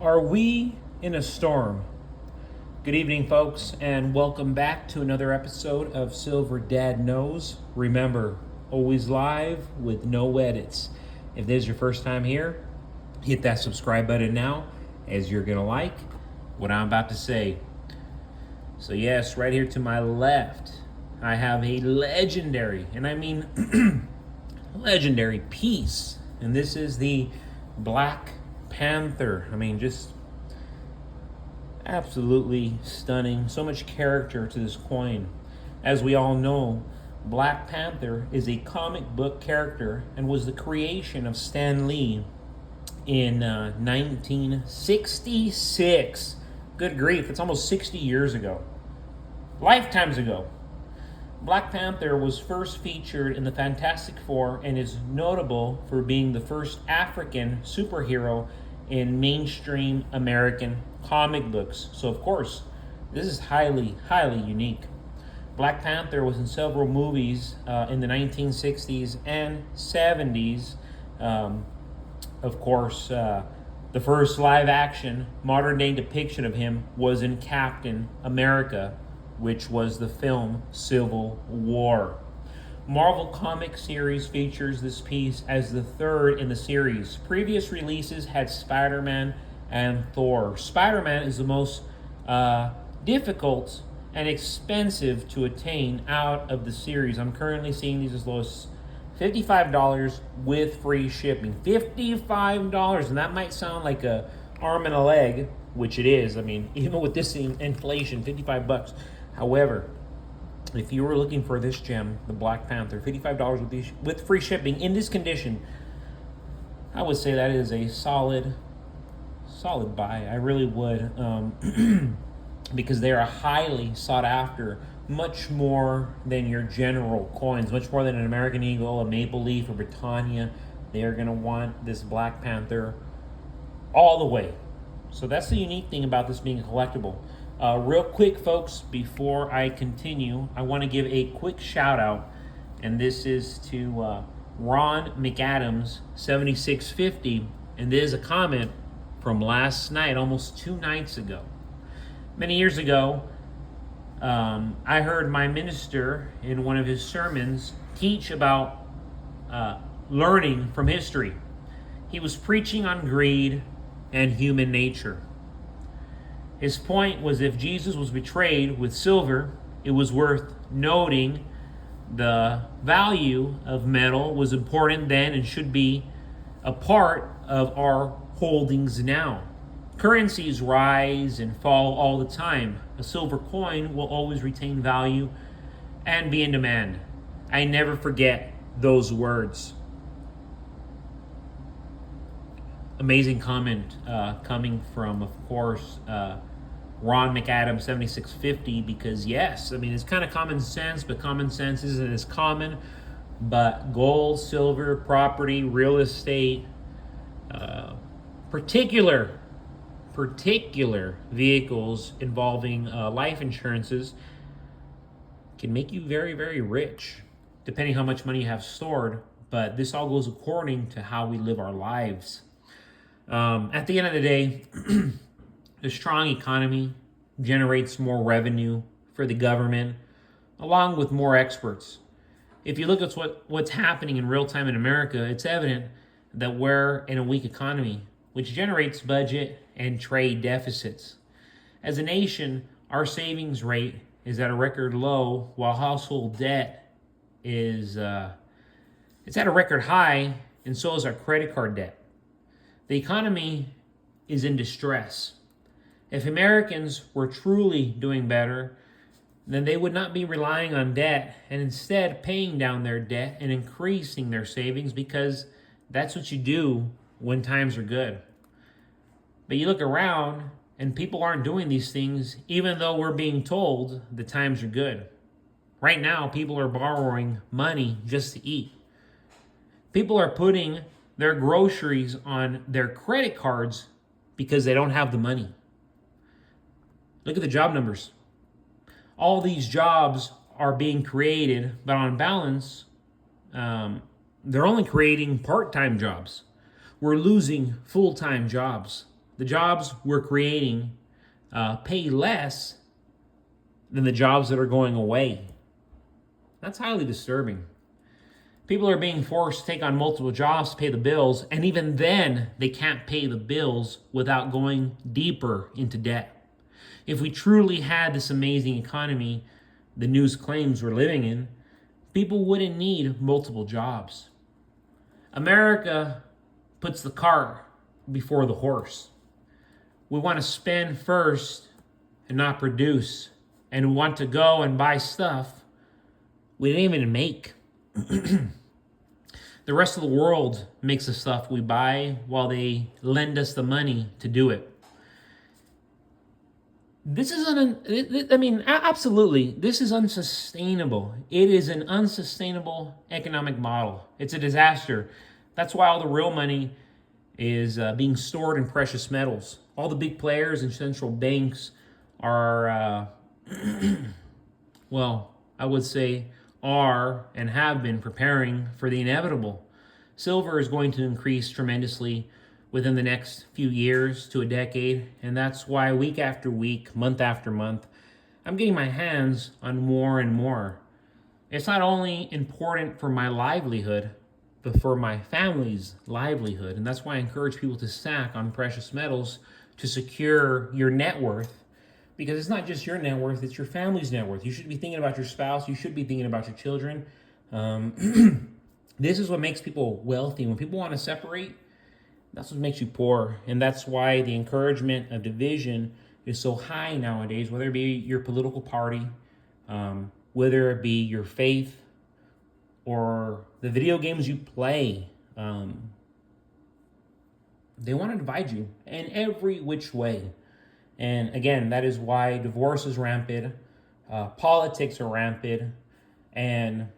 Are we in a storm? Good evening, folks, and welcome back to another episode of Silver Dad Knows. Remember, always live with no edits. If this is your first time here, hit that subscribe button now, as you're going to like what I'm about to say. So yes, right here to my left, I have a legendary, and I mean legendary piece, and this is the Black Panther. I mean, just absolutely stunning. So much character to this coin. As we all know, Black Panther is a comic book character and was the creation of Stan Lee in 1966. Good grief, it's almost 60 years ago. Lifetimes ago. Black Panther was first featured in the Fantastic Four and is notable for being the first African superhero in mainstream American comic books. So of course, this is highly unique. Black Panther was in several movies in the 1960s and 70s. Of course, the first live action modern day depiction of him was in Captain America, which was the film Civil War. Marvel comic series features this piece as the third in the series. Previous releases had Spider-Man and Thor. Spider-Man is the most difficult and expensive to attain out of the series. I'm currently seeing these as low as $55 with free shipping. $55, and that might sound like a arm and a leg, which it is. I mean, even with this inflation, $55. However, if you were looking for this gem, the Black Panther, $55 with free shipping in this condition, I would say that is a solid buy. I really would, because they are highly sought after, much more than your general coins, much more than an American Eagle, a Maple Leaf, or Britannia. They are going to want this Black Panther all the way. So that's the unique thing about this being a collectible. Real quick, folks, before I continue, I want to give a quick shout out, and this is to Ron McAdams, 7650, and this is a comment from last night, almost 2 nights ago. Many years ago, I heard my minister in one of his sermons teach about learning from history. He was preaching on greed and human nature. His point was, if Jesus was betrayed with silver, it was worth noting the value of metal was important then and should be a part of our holdings now. Currencies rise and fall all the time. A silver coin will always retain value and be in demand. I never forget those words. Amazing comment coming from, of course, Ron McAdams, 7650, because yes, I mean, it's kind of common sense, but common sense isn't as common. But gold, silver, property, real estate, particular vehicles involving life insurances can make you very rich, depending how much money you have stored. But this all goes according to how we live our lives. At the end of the day, a strong economy generates more revenue for the government, along with more experts. If you look at what's happening in real time in America, it's evident that we're in a weak economy, which generates budget and trade deficits. As a nation, our savings rate is at a record low, while household debt is it's at a record high, and so is our credit card debt. The economy is in distress. If Americans were truly doing better, then they would not be relying on debt and instead paying down their debt and increasing their savings, because that's what you do when times are good. But you look around and people aren't doing these things, even though we're being told the times are good. Right now, people are borrowing money just to eat. People are putting their groceries on their credit cards because they don't have the money. Look at the job numbers. All these jobs are being created, but on balance, they're only creating part-time jobs. We're losing full-time jobs. the jobs we're creating pay less than the jobs that are going away. That's highly disturbing. People are being forced to take on multiple jobs to pay the bills, and even then, they can't pay the bills without going deeper into debt. If we truly had this amazing economy the news claims we're living in, people wouldn't need multiple jobs. America puts the cart before the horse. We want to spend first and not produce, and we want to go and buy stuff we didn't even make. The rest of the world makes the stuff we buy while they lend us the money to do it. This is absolutely, this is unsustainable. It is an unsustainable economic model. It's a disaster. That's why all the real money is being stored in precious metals. All the big players and central banks are, well, I would say are and have been preparing for the inevitable. Silver is going to increase tremendously within the next few years to a decade, and that's why week after week, month after month, I'm getting my hands on more and more. It's not only important for my livelihood, but for my family's livelihood, and that's why I encourage people to stack on precious metals to secure your net worth. Because it's not just your net worth, it's your family's net worth. You should be thinking about your spouse. You should be thinking about your children. This is what makes people wealthy. When people want to separate, that's what makes you poor. And that's why the encouragement of division is so high nowadays, whether it be your political party, whether it be your faith, or the video games you play. They want to divide you in every which way. And again, that is why divorce is rampant, politics are rampant, and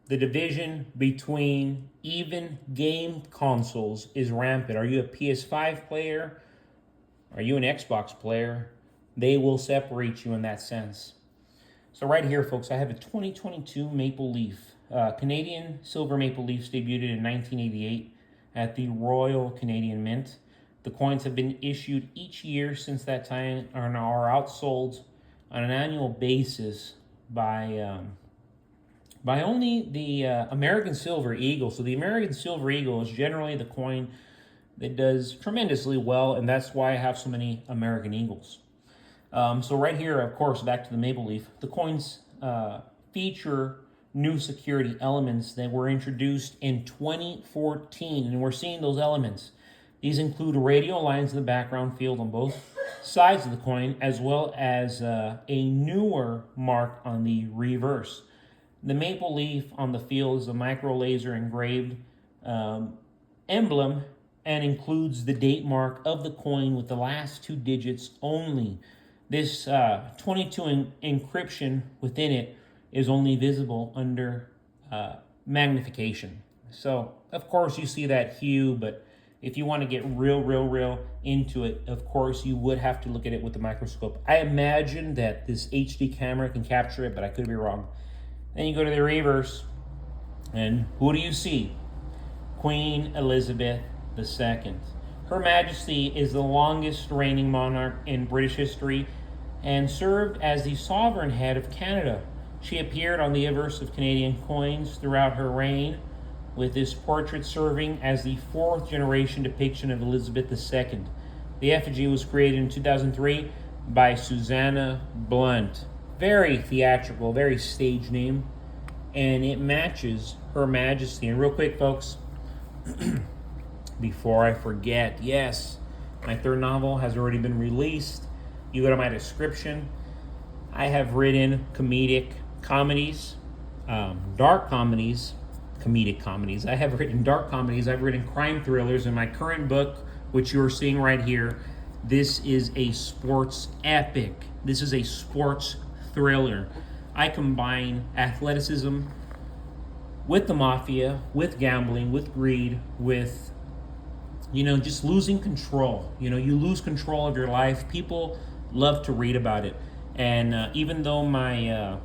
the division between even game consoles is rampant. Are you a PS5 player? Are you an Xbox player? They will separate you in that sense. So right here, folks, I have a 2022 Maple Leaf. Canadian silver Maple Leafs debuted in 1988 at the Royal Canadian Mint. The coins have been issued each year since that time and are outsold on an annual basis by only the American Silver Eagle. So the American Silver Eagle is generally the coin that does tremendously well, and that's why I have so many American Eagles. So right here, of course, back to the Maple Leaf, the coins feature new security elements that were introduced in 2014, and we're seeing those elements. These include radial lines in the background field on both sides of the coin, as well as a newer mark on the reverse. The maple leaf on the field is a micro laser engraved emblem and includes the date mark of the coin with the last two digits only. This 22 encryption within it is only visible under magnification. So, of course, you see that hue, but if you want to get real into it, of course, you would have to look at it with the microscope. I imagine that this HD camera can capture it, but I could be wrong. Then you go to the reverse, and who do you see? Queen Elizabeth II. Her Majesty is the longest reigning monarch in British history and served as the sovereign head of Canada. She appeared on the obverse of Canadian coins throughout her reign, with this portrait serving as the fourth generation depiction of Elizabeth II. The effigy was created in 2003 by Susanna Blunt. Very theatrical, very stage name, and it matches Her Majesty. And real quick, folks, before I forget, yes, my third novel has already been released. You go to my description. I have written comedic comedies, dark comedies, comedic comedies. I have written dark comedies. I've written crime thrillers. In my current book, which you're seeing right here, this is a sports epic. This is a sports thriller. I combine athleticism with the mafia, with gambling, with greed, with, just losing control. You lose control of your life. People love to read about it. And even though my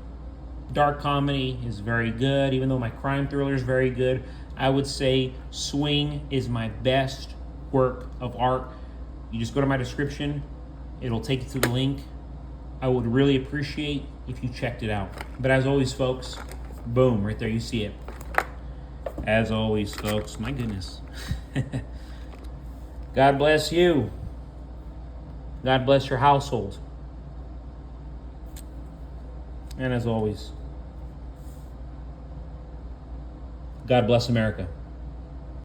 dark comedy is very good, even though my crime thriller is very good, I would say Swing is my best work of art. You just go to my description. It'll take you to the link. I would really appreciate if you checked it out. But as always, folks, boom, right there, you see it. As always, folks, my goodness. God bless you. God bless your household. And as always, God bless America.